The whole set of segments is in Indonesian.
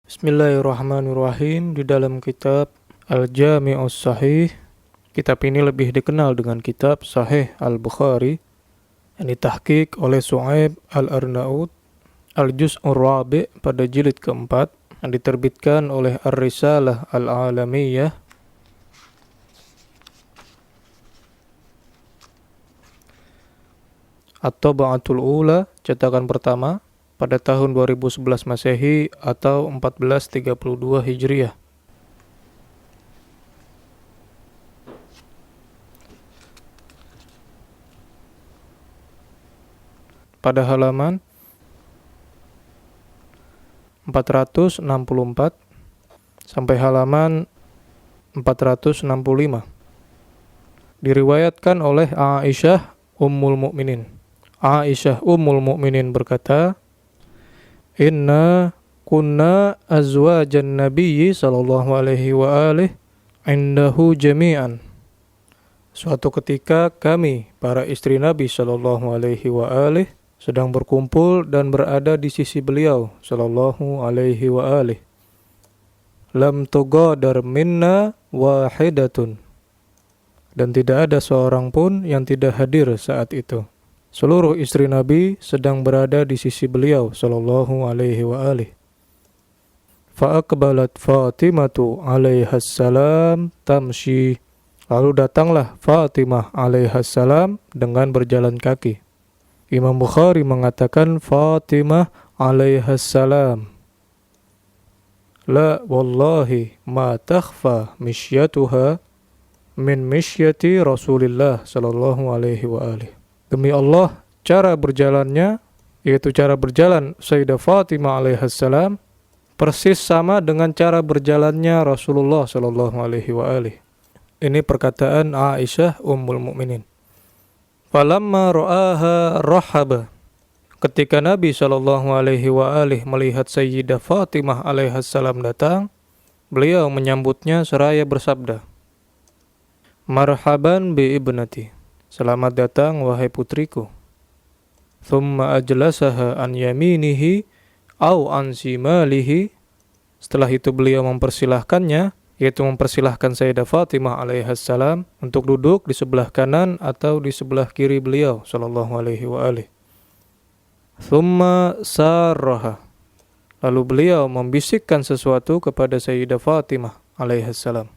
Bismillahirrahmanirrahim. Di dalam kitab Al-Jami'us Sahih, kitab ini lebih dikenal dengan kitab Sahih Al-Bukhari, yang ditahqiq oleh Su'aib Al-Arnaud Al-Juz'ur Rabi' pada jilid keempat, yang diterbitkan oleh Ar-Risalah Al-Alamiyah At-Taba'atul Ula, cetakan pertama, pada tahun 2011 Masehi atau 1432 Hijriah. Pada halaman 464 sampai halaman 465. Diriwayatkan oleh Aisyah Ummul Mukminin. Aisyah Ummul Mukminin berkata, Inna kunna azwajan nabiyyi sallallahu alaihi wa alihi indahu jami'an. Suatu ketika kami, para istri Nabi sallallahu alaihi wa alihi, sedang berkumpul dan berada di sisi beliau sallallahu alaihi wa alihi. Lam tughadar minna wahidatun. Dan tidak ada seorang pun yang tidak hadir saat itu. Seluruh istri Nabi sedang berada di sisi beliau sallallahu alaihi wa alihi. Fa'aqbalat Fatimatu alaihassalam tamshi. Lalu datanglah Fatimah alaihassalam dengan berjalan kaki. Imam Bukhari mengatakan Fatimah alaihassalam. La wallahi ma takhfa mishyatuha min mishyati Rasulillah sallallahu alaihi wa alihi. Demi Allah, cara berjalannya, yaitu cara berjalan Sayyidah Fatimah alaihassalam, persis sama dengan cara berjalannya Rasulullah sallallahu alaihi wa alihi. Ini perkataan Aisyah Ummul Mukminin. Falamma ra'aha rahaba. Ketika Nabi sallallahu alaihi wa alihi melihat Sayyidah Fatimah alaihassalam datang, beliau menyambutnya seraya bersabda, Marhaban bi ibnati. Selamat datang wahai putriku. Thumma ajlasaha an yaminihi au an shimalihi. Setelah itu beliau mempersilahkannya, yaitu mempersilahkan Sayyidah Fatimah alaihassalam untuk duduk di sebelah kanan atau di sebelah kiri beliau sallallahu alaihi wa alihi. Thumma sarraha. Lalu beliau membisikkan sesuatu kepada Sayyidah Fatimah alaihassalam.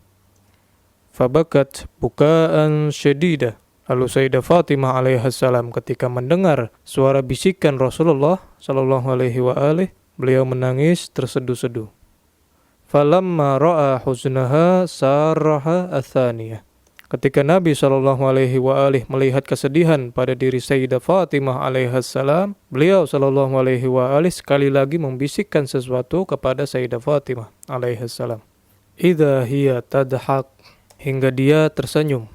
Fabakat bukaan syadidah. Lalu Sayyidah Fatimah alaihassalam ketika mendengar suara bisikan Rasulullah sallallahu alaihi wa alihi, beliau menangis terseduh-seduh. Falamma ra'a huznaha sarraha athaniyah. Ketika Nabi sallallahu alaihi wa alihi melihat kesedihan pada diri Sayyidah Fatimah alaihassalam, beliau sallallahu alaihi wa alihi sekali lagi membisikkan sesuatu kepada Sayyidah Fatimah alaihassalam. Idza hiya tadhak, hingga dia tersenyum.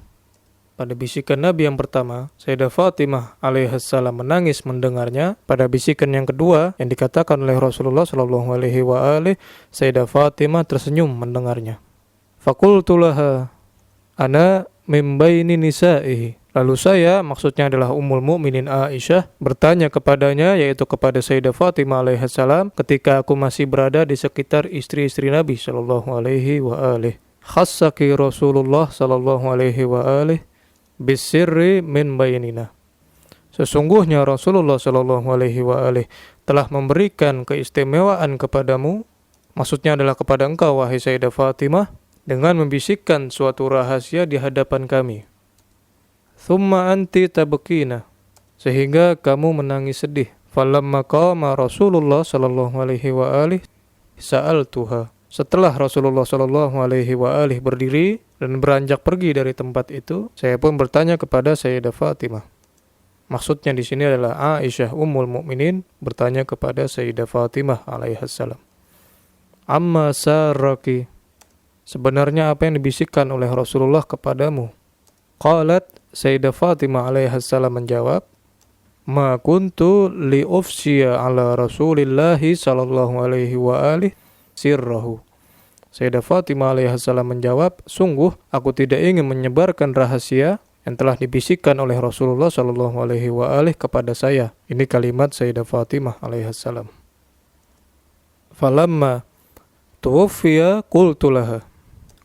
Pada bisikan Nabi yang pertama, Sayyidah Fatimah alaihassalam menangis mendengarnya. Pada bisikan yang kedua yang dikatakan oleh Rasulullah sallallahu alaihi wa alihi, Sayyidah Fatimah tersenyum mendengarnya. Faqultu laha ana min baini nisaihi. Lalu saya, maksudnya adalah Ummul Mukminin Aisyah, bertanya kepadanya, yaitu kepada Sayyidah Fatimah alaihassalam, ketika aku masih berada di sekitar istri-istri Nabi sallallahu alaihi wa alihi. Khassaki Rasulullah sallallahu alaihi wa alihi bisirri min bainina. Sesungguhnya Rasulullah sallallahu alaihi wa alihi telah memberikan keistimewaan kepadamu, maksudnya adalah kepada engkau wahai Sayyidah Fatimah, dengan membisikkan suatu rahasia di hadapan kami. Thumma anti tabkina, sehingga kamu menangis sedih. Falamma qama Rasulullah sallallahu alaihi wa alihi sa'altuha. Setelah Rasulullah sallallahu alaihi wa alihi berdiri dan beranjak pergi dari tempat itu, saya pun bertanya kepada Sayyidah Fatimah. Maksudnya di sini adalah Aisyah Ummul Mukminin bertanya kepada Sayyidah Fatimah alaihassalam. Amma sarraki, sebenarnya apa yang dibisikkan oleh Rasulullah kepadamu? Qalat, Sayyidah Fatimah alaihassalam menjawab, Ma kuntu li ufsiya ala Rasulillahi sallallahu alaihi wa alihi sirrahu. Sayyidah Fatimah alaihassalam menjawab, sungguh aku tidak ingin menyebarkan rahasia yang telah dibisikkan oleh Rasulullah sallallahu alaihi wa alihi kepada saya. Ini kalimat Sayyidah Fatimah alaihassalam. Falamma tuwfiya qultu laha.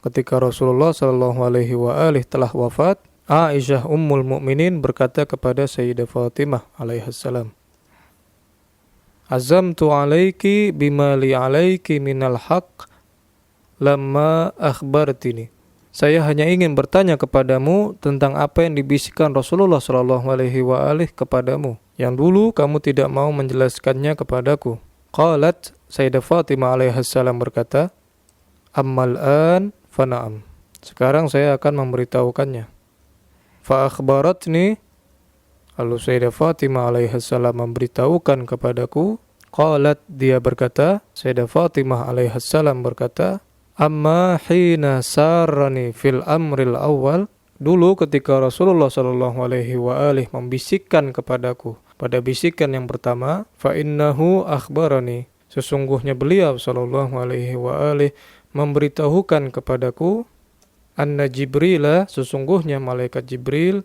Ketika Rasulullah sallallahu alaihi wa alihi telah wafat, Aisyah ummul mukminin berkata kepada Sayyidah Fatimah alaihissalam, azamtu alaiki bima li alaiki minal haq lamma akhbartini. Saya hanya ingin bertanya kepadamu tentang apa yang dibisikkan Rasulullah sallallahu alaihi wa alihi kepadamu, yang dulu kamu tidak mau menjelaskannya kepadaku. Qalat, Sayyidah Fatimah alaihissalam berkata, ammal an fana'am. Sekarang saya akan memberitahukannya. Fa akhbaratni, lalu Sayyidah Fatimah alaihissalam memberitahukan kepadaku. Qalat, dia berkata, Sayyidah Fatimah alaihissalam berkata, amma hina sarrani fil amril awal. Dulu ketika Rasulullah sallallahu alaihi wa alihi membisikkan kepadaku pada bisikan yang pertama, fa innahu akhbarani, sesungguhnya beliau sallallahu alaihi wa alihi memberitahukan kepadaku, anna Jibrila, sesungguhnya malaikat Jibril,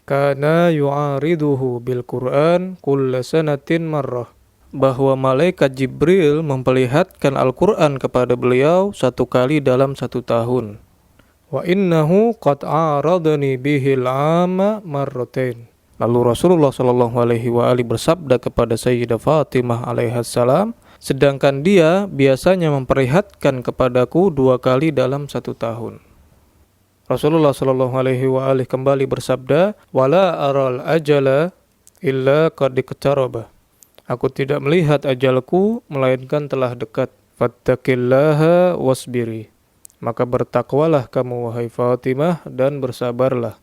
kana yu'ariduhu bil Qur'an kulla sanatin marrah, bahwa malaikat Jibril memperlihatkan Al-Quran kepada beliau satu kali dalam 1 tahun. Wa innahu qad aradani bihil ama marratain. Lalu Rasulullah sallallahu alaihi wa alihi bersabda kepada Sayyidah Fatimah alaihissalam, sedangkan dia biasanya memperlihatkan kepadaku 2 kali dalam 1 tahun. Rasulullah sallallahu alaihi wa alihi kembali bersabda, wala aral ajala illa qad iqtaraba. Aku tidak melihat ajalku melainkan telah dekat. Fattaqillaha wasbiri. Maka bertakwalah kamu wahai Fatimah dan bersabarlah.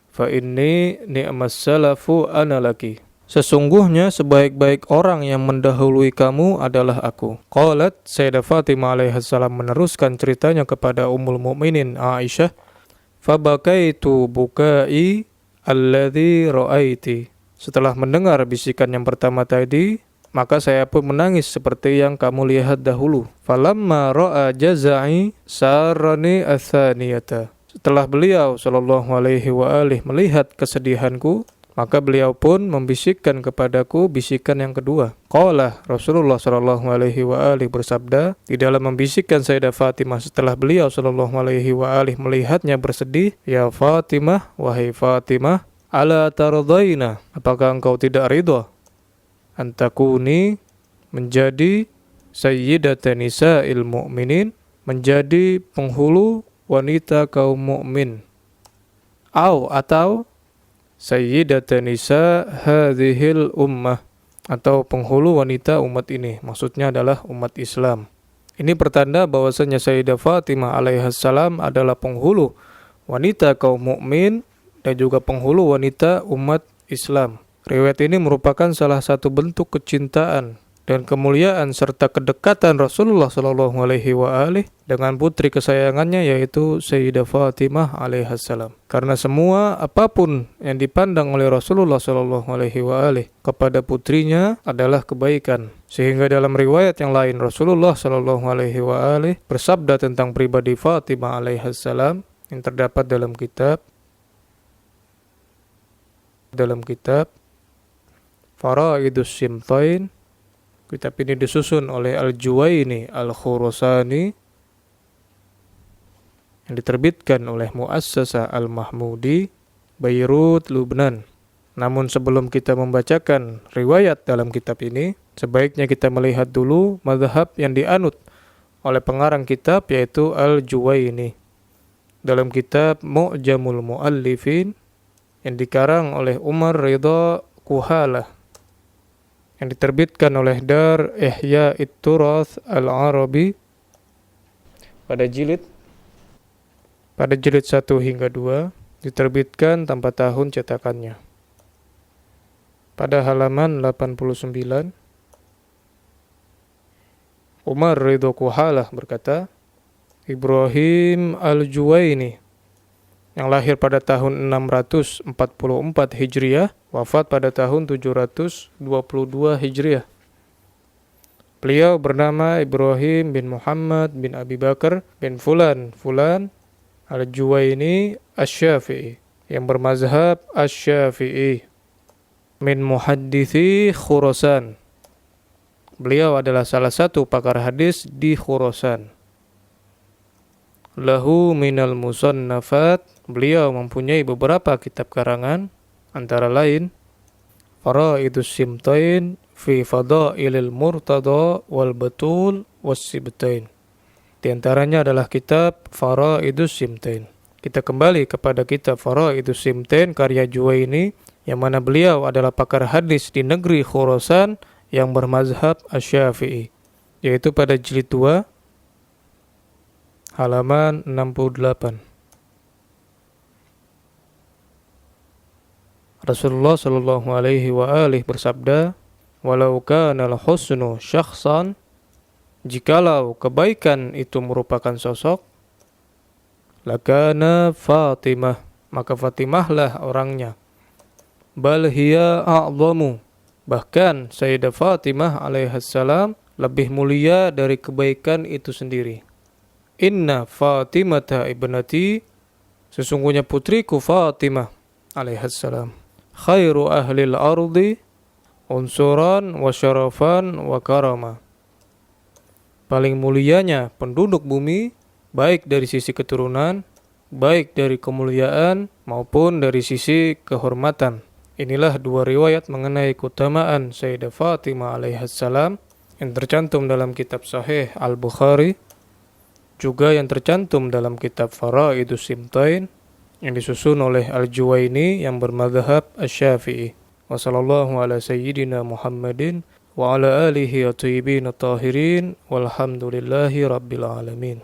Fa inni ni'mas salafu ana laki. Sesungguhnya sebaik-baik orang yang mendahului kamu adalah aku. Qalat, Sayyidah Fatimah alaihissalam meneruskan ceritanya kepada Ummul Mukminin Aisyah. Fabakaitu bukai alladhi ra'aiti. Setelah mendengar bisikan yang pertama tadi, maka saya pun menangis seperti yang kamu lihat dahulu. Falamma ra'a jaza'i sarani athaniyata. Setelah beliau sallallahu alaihi wa alihi melihat kesedihanku, maka beliau pun membisikkan kepadaku bisikan yang kedua. Qala, Rasulullah sallallahu alaihi wa alihi bersabda, di dalam membisikkan Sayyidah Fatimah setelah beliau sallallahu alaihi wa alihi melihatnya bersedih, ya Fatimah, wahai Fatimah, ala tardaina, apakah engkau tidak ridha antakuni, menjadi sayyidatan nisa'il mu'minin, menjadi penghulu wanita kaum mukmin, atau sayyidatan nisa hadhil ummah, atau penghulu wanita umat ini, maksudnya adalah umat Islam. Ini pertanda bahwasanya Sayyidah Fatimah alaihissalam adalah penghulu wanita kaum mukmin dan juga penghulu wanita umat Islam. Riwayat ini merupakan salah satu bentuk kecintaan dan kemuliaan serta kedekatan Rasulullah sallallahu alaihi wa alihi dengan putri kesayangannya, yaitu Sayyidah Fatimah alaihissalam. Karena semua apapun yang dipandang oleh Rasulullah sallallahu alaihi wa alihi kepada putrinya adalah kebaikan. Sehingga dalam riwayat yang lain Rasulullah sallallahu alaihi wa alihi bersabda tentang pribadi Fatimah alaihissalam yang terdapat dalam kitab Faraidus Simtain. Kitab ini disusun oleh Al-Juwaini Al-Khurasani yang diterbitkan oleh Muassasah Al-Mahmudi, Beirut, Lubnan. Namun sebelum kita membacakan riwayat dalam kitab ini, sebaiknya kita melihat dulu mazhab yang dianut oleh pengarang kitab, yaitu Al-Juwaini. Dalam kitab Mu'jamul Mu'allifin yang dikarang oleh Umar Ridha Kuhalah, yang diterbitkan oleh Dar Ihya'it Turath Al-Arabi pada jilid 1 hingga 2, diterbitkan tanpa tahun cetakannya. Pada halaman 89, Umar Ridha Kuhalah berkata, Ibrahim Al-Juwaini yang lahir pada tahun 644 Hijriah, wafat pada tahun 722 Hijriah. Beliau bernama Ibrahim bin Muhammad bin Abi Bakar bin Fulan Al-Juwaini Asy-Syafi'i, yang bermazhab Asy-Syafi'i, min muhaddithi Khurasan, Beliau adalah salah satu pakar hadis di Khurasan. Lahu minal musannafat, beliau mempunyai beberapa kitab karangan, antara lain Faraidus Simtain fi Fadailil Murtada wal Batul was Sibtain. Di antaranya adalah kitab Faraidus Simtain. Kita kembali kepada kitab Faraidus Simtain karya Juwaini, yang mana beliau adalah pakar hadis di negeri Khurasan yang bermazhab Asy-Syafi'i, yaitu pada jilid 2 halaman 68. Rasulullah sallallahu alaihi wa alihi bersabda, "Walau kana al-husnu syakhsan," jikalau kebaikan itu merupakan sosok, lakana Fatimah, maka Fatimahlah orangnya. Bal hiya a'zamu, bahkan Sayyidah Fatimah alaihassalam lebih mulia dari kebaikan itu sendiri. Inna Fatimata ibnati, sesungguhnya putriku Fatimah alaihassalam, khairu ahlil ardi unsuran wa syarafan wa karama, paling mulianya penduduk bumi, baik dari sisi keturunan, baik dari kemuliaan maupun dari sisi kehormatan. Inilah dua riwayat mengenai keutamaan Sayyidah Fatimah alaihassalam yang tercantum dalam kitab Sahih Al-Bukhari, juga yang tercantum dalam kitab Faraidus Simtain yang disusun oleh Al-Juwaini yang bermadzhab Asy-Syafi'i. Wa sallallahu ala sayyidina Muhammadin wa ala alihi at-thayyibin at-tahirin walhamdulillahi rabbil alamin.